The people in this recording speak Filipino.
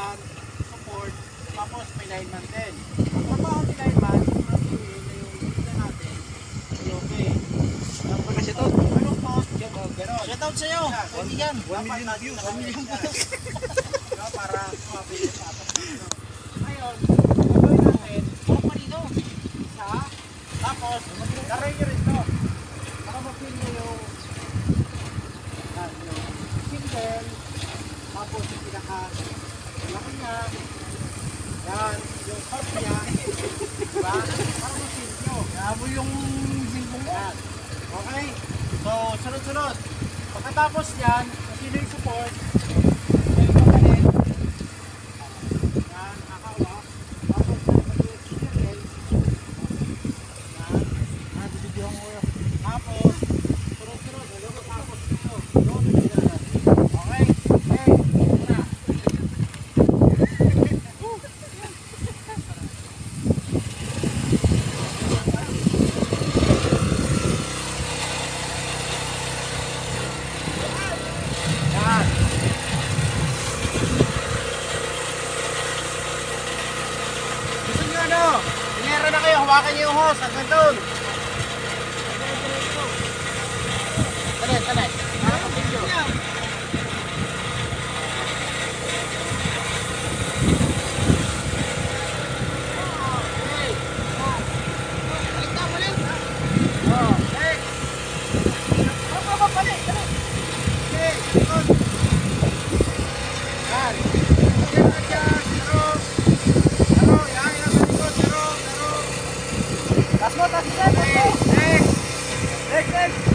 pinaka support, tapos may lineman din. Ang trabaho ni lineman, ang pili na yung hindi natin, okay. Shoutout. Anong post? Gano'n. Shoutout sa'yo. Pwede yan. 1 million views. 1 million views. Para mabili sa atas. Ngayon, gagawin natin, pumap pa dito. Isa. Tapos, daray nyo rin to. Para mapili nyo yung single. Tapos, yung pinaka laki niya. Yan, yung top niya. Diba? Para mapili nyo. Abo yung singkong mo. Yan. Okay? So, sunod-sunod. Pagkatapos yan, kung sino yung support, may kapalit. Yan, nakakawak. Tapos, may steering. Yan. Bibigyan ko. Tapos, sunod-sunod. Tapos, ito. Okay? Okay. Una. Yan. Gusto nyo ano? Pinera na kayo, hawakan nyo yung hose hanggang doon. Tali, tali. Next!